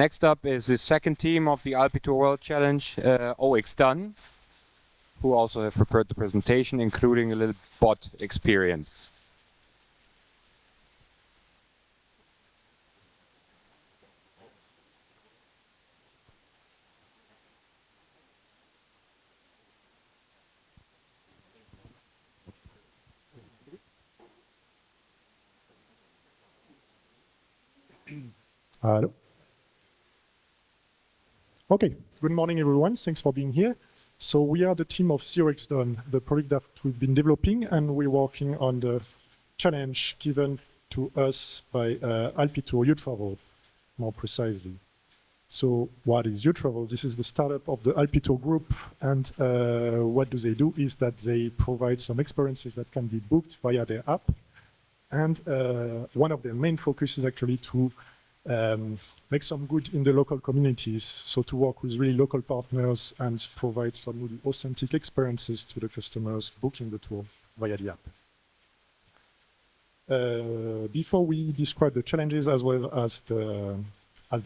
Next up is the second team of the Alpitour World Challenge, OxDone, who also have prepared the presentation, including a little bot experience. Hello. Okay, good morning everyone, thanks for being here. So we are the team of OxDone, the product that we've been developing, and we're working on the challenge given to us by Alpitour uTravel, more precisely. So what is uTravel? This is the startup of the Alpitour group, and what do they do is that they provide some experiences that can be booked via their app, and one of their main focus is actually to make some good in the local communities, so to work with really local partners and provide some really authentic experiences to the customers booking the tour via the app. Before we describe the challenges as well as the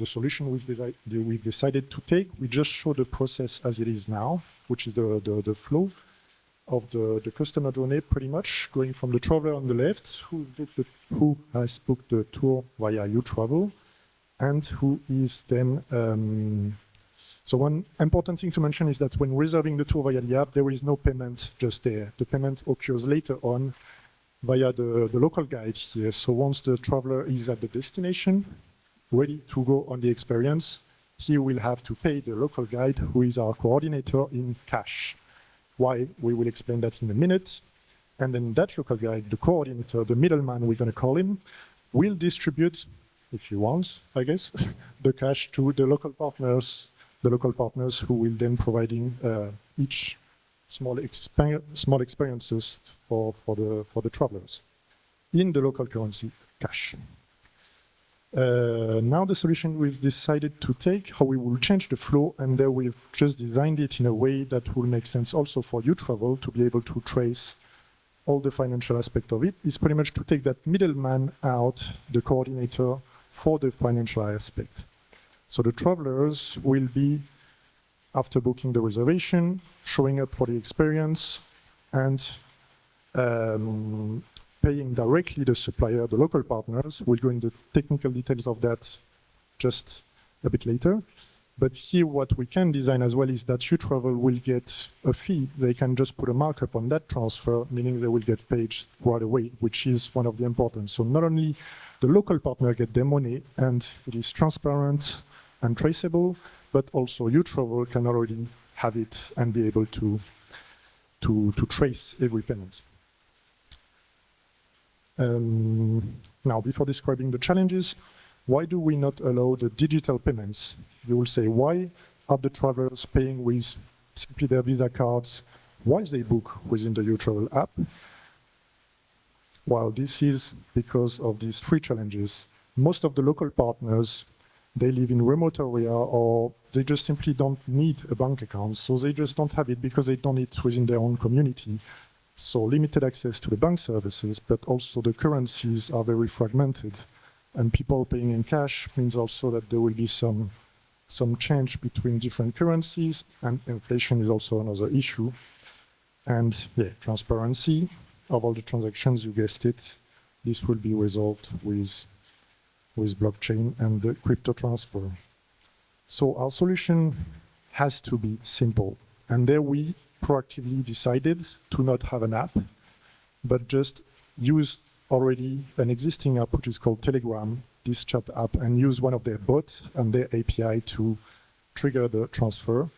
solution we've decided to take, we just show the process as it is now, which is the flow of the customer journey, pretty much going from the traveler on the left, who has booked the tour via uTravel, and who is then, so one important thing to mention is that when reserving the tour via the app, there is no payment just there. The payment occurs later on via the local guide here. So once the traveler is at the destination, ready to go on the experience, he will have to pay the local guide, who is our coordinator, in cash. Why? We will explain that in a minute. And then that local guide, the coordinator, the middleman, we're going to call him, will distribute, if he wants, I guess, the cash to the local partners who will then providing each small experiences for the travelers in the local currency, cash. Now the solution we've decided to take, how we will change the flow, and there we've just designed it in a way that will make sense also for uTravel to be able to trace all the financial aspect of it, is pretty much to take that middleman out, the coordinator, for the financial aspect. So the travelers will be, after booking the reservation, showing up for the experience, and paying directly the supplier, the local partners. We'll go into technical details of that just a bit later. But here what we can design as well is that uTravel will get a fee. They can just put a markup on that transfer, meaning they will get paid right away, which is one of the important. So not only the local partner get their money and it is transparent and traceable, but also uTravel can already have it and be able to trace every payment. Now, before describing the challenges, why do we not allow the digital payments? You will say, why are the travelers paying with simply their Visa cards while they book within the uTravel app? Well, this is because of these three challenges. Most of the local partners, they live in remote area, or they just simply don't need a bank account, so they just don't have it because they don't need it within their own community. So limited access to the bank services, but also the currencies are very fragmented. And people paying in cash means also that there will be some change between different currencies, and inflation is also another issue. And yeah, transparency of all the transactions, you guessed it, this will be resolved with blockchain and the crypto transfer. So our solution has to be simple. And there we proactively decided to not have an app, but just use already an existing app, which is called Telegram, this chat app, and use one of their bots and their API to trigger the transfer.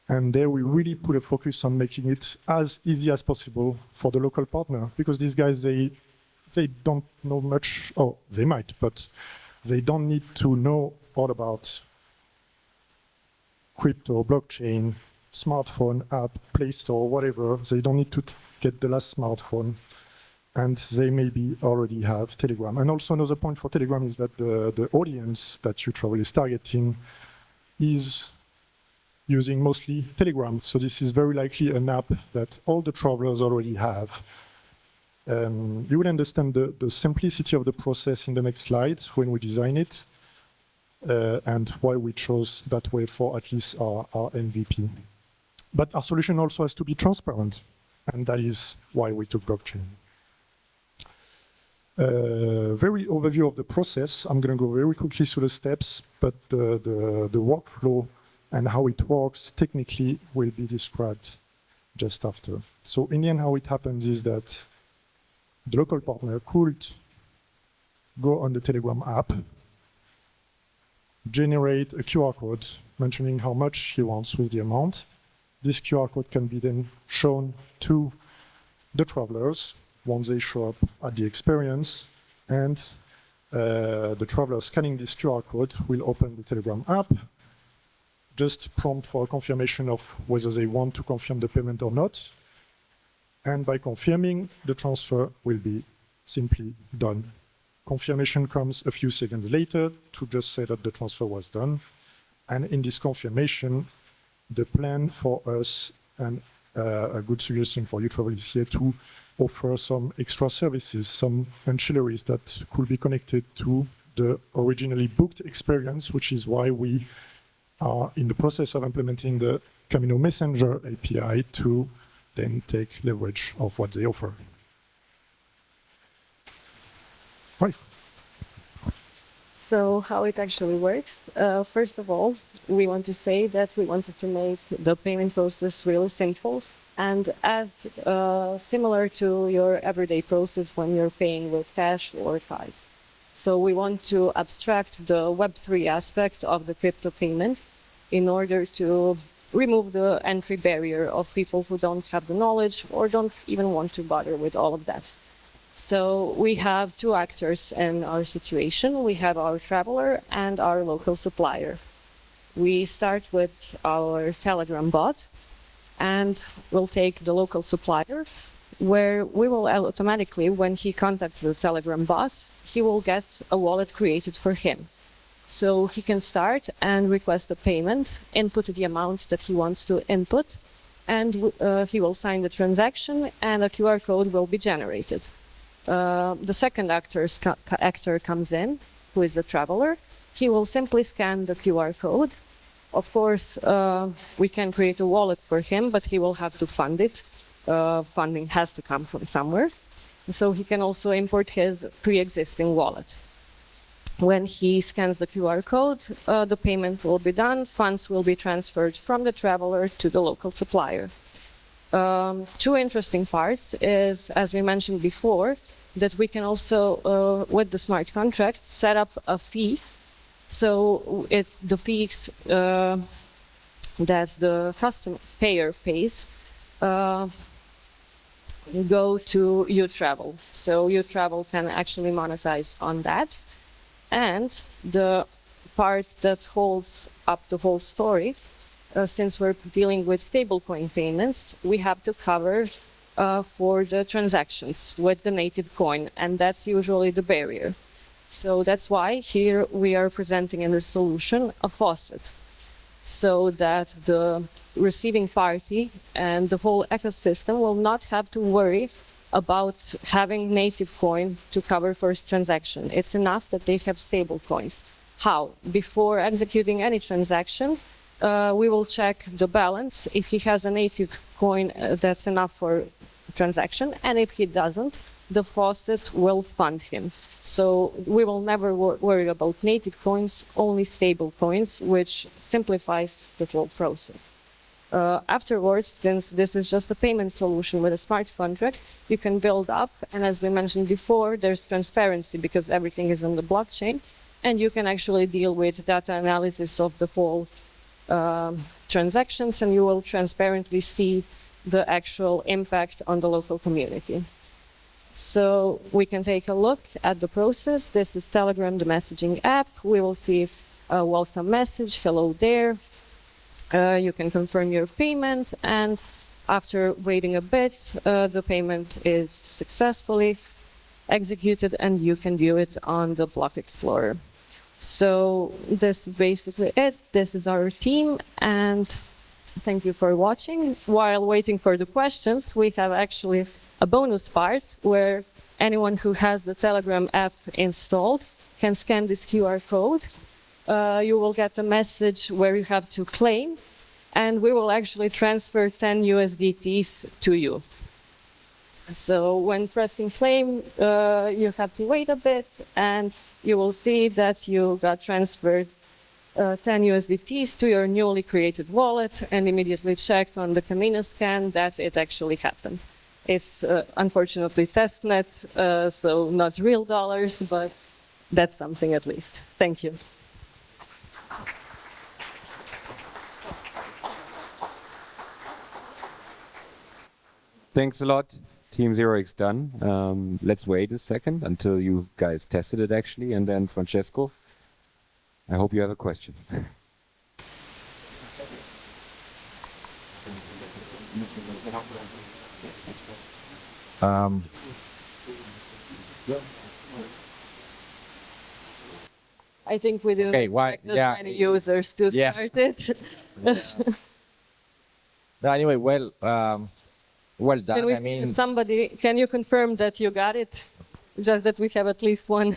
And there we really put a focus on making it as easy as possible for the local partner, because these guys, they don't know much, oh, they might, but they don't need to know all about crypto, blockchain, smartphone app, Play Store, whatever. They don't need to get the last smartphone, and they maybe already have Telegram. And also another point for Telegram is that the audience that uTravel is targeting is using mostly Telegram. So this is very likely an app that all the travelers already have. You will understand the simplicity of the process in the next slide when we design it. and why we chose that way for at least our MVP. But our solution also has to be transparent, and that is why we took blockchain. Very overview of the process. I'm going to go very quickly through the steps, but the workflow and how it works technically will be described just after. So in the end, how it happens is that the local partner could go on the Telegram app, generate a QR code mentioning how much he wants with the amount. This QR code can be then shown to the travelers once they show up at the experience, and the traveler scanning this QR code will open the Telegram app, just prompt for a confirmation of whether they want to confirm the payment or not. And by confirming, the transfer will be simply done. Confirmation comes a few seconds later to just say that the transfer was done. And in this confirmation, the plan for us, and a good suggestion for you travelers here, to offer some extra services, some ancillaries that could be connected to the originally booked experience, which is why we are in the process of implementing the Camino Messenger API to then take leverage of what they offer. Right. So how it actually works, first of all, we want to say that we wanted to make the payment process really simple and as similar to your everyday process when you're paying with cash or cards. So we want to abstract the Web3 aspect of the crypto payment in order to remove the entry barrier of people who don't have the knowledge or don't even want to bother with all of that. So we have two actors in our situation. We have our traveler and our local supplier. We start with our Telegram bot, and we'll take the local supplier, where we will automatically, when he contacts the Telegram bot, he will get a wallet created for him. So he can start and request a payment, input the amount that he wants to input, and he will sign the transaction, and a QR code will be generated. The second actor comes in, who is the traveler. He will simply scan the QR code. Of course, we can create a wallet for him, but he will have to fund it. Funding has to come from somewhere. So he can also import his pre-existing wallet. When he scans the QR code, the payment will be done. Funds will be transferred from the traveler to the local supplier. Two interesting parts is, as we mentioned before, that we can also, with the smart contract, set up a fee. So if the fees that the customer payer pays go to uTravel. So uTravel can actually monetize on that. And the part that holds up the whole story, since we're dealing with stablecoin payments, we have to cover for the transactions with the native coin, and that's usually the barrier. So that's why here we are presenting in the solution a faucet, so that the receiving party and the whole ecosystem will not have to worry about having native coin to cover first transaction. It's enough that they have stable coins. How? Before executing any transaction, we will check the balance. If he has a native coin, that's enough for transaction, and if he doesn't, the faucet will fund him. So we will never worry about native coins, only stable coins, which simplifies the whole process. Afterwards, since this is just a payment solution with a smart contract, you can build up, and as we mentioned before, there's transparency because everything is on the blockchain, and you can actually deal with data analysis of the whole transactions, and you will transparently see the actual impact on the local community. So we can take a look at the process. This is Telegram, the messaging app. We will see a welcome message, hello there. You can confirm your payment, and after waiting a bit, the payment is successfully executed, and you can view it on the Block Explorer. So this is basically it. This is our team, and thank you for watching. While waiting for the questions, we have actually a bonus part where anyone who has the Telegram app installed can scan this QR code you will get a message where you have to claim, and we will actually transfer 10 USDTs to you. So when pressing claim, you have to wait a bit, and you will see that you got transferred 10 USDTs to your newly created wallet, and immediately check on the Camino scan that it actually happened. It's unfortunately testnet, so not real dollars, but that's something at least. Thank you. Thanks a lot, Team 0x done. Let's wait a second until you guys tested it actually, and then Francesco, I hope you have a question. I think we didn't expect that many users to start it. No, anyway, well done. I mean, somebody, can you confirm that you got it? Just that we have at least one.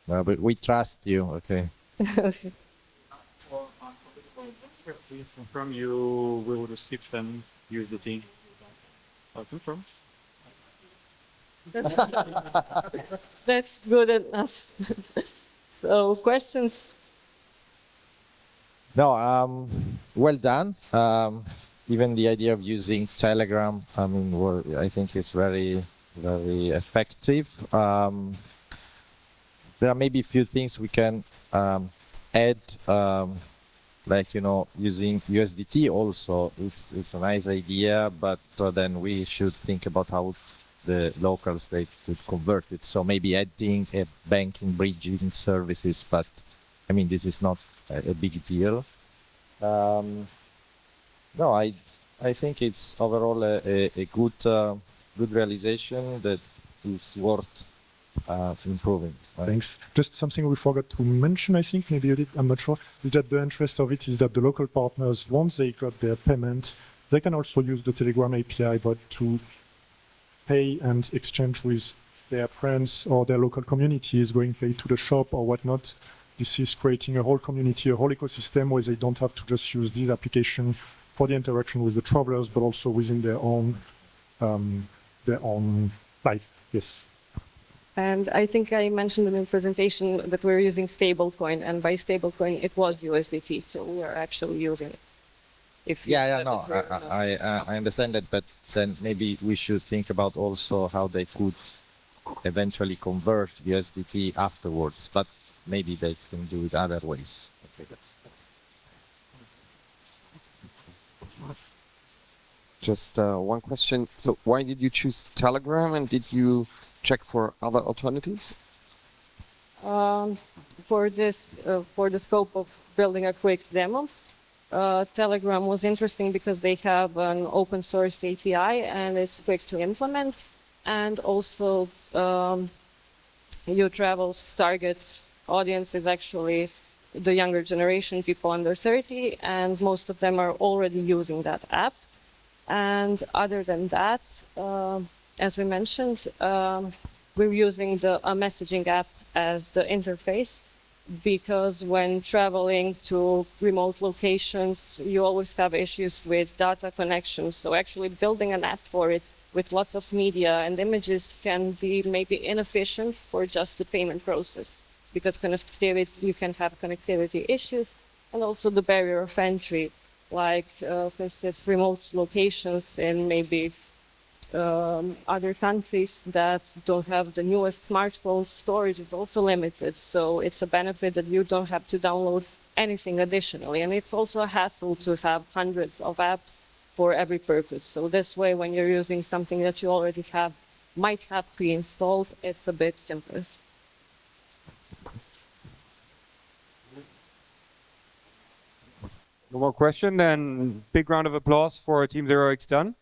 but we trust you. Okay. Okay. Please confirm you will receive them USDT. Confirm. That's good enough. So, questions? No, well done. Even the idea of using Telegram, I mean, I think is very, very effective. There are maybe a few things we can add, like, using USDT also. It's a nice idea, but then we should think about how the locals they could convert it. So maybe adding a banking bridging services, but I mean, this is not a big deal. No, I think it's overall a good realization that is worth improving. Right? Thanks. Just something we forgot to mention, I think, maybe you did, I'm not sure, is that the interest of it is that the local partners, once they got their payment, they can also use the Telegram API, but to pay and exchange with their friends or their local communities, going pay to the shop or whatnot. This is creating a whole community, a whole ecosystem where they don't have to just use this application for the interaction with the travelers, but also within their own life. Yes. And I think I mentioned in the presentation that we're using stablecoin, and by stablecoin it was USDT, so we are actually using it. I understand that, but then maybe we should think about also how they could eventually convert USDT afterwards, but maybe they can do it other ways. Okay, Just one question. So why did you choose Telegram, and did you check for other alternatives? For the scope of building a quick demo, Telegram was interesting because they have an open source API and it's quick to implement, and also uTravel's target audience is actually the younger generation, people under 30, and most of them are already using that app. And other than that, as we mentioned, we're using a messaging app as the interface, because when traveling to remote locations, you always have issues with data connections. So actually building an app for it with lots of media and images can be maybe inefficient for just the payment process, because connectivity, you can have connectivity issues, and also the barrier of entry, like for instance, remote locations in maybe other countries that don't have the newest smartphone, storage is also limited. So it's a benefit that you don't have to download anything additionally. And it's also a hassle to have hundreds of apps for every purpose. So this way, when you're using something that you already might have pre-installed, it's a bit simpler. No more question, then big round of applause for Team 0x done.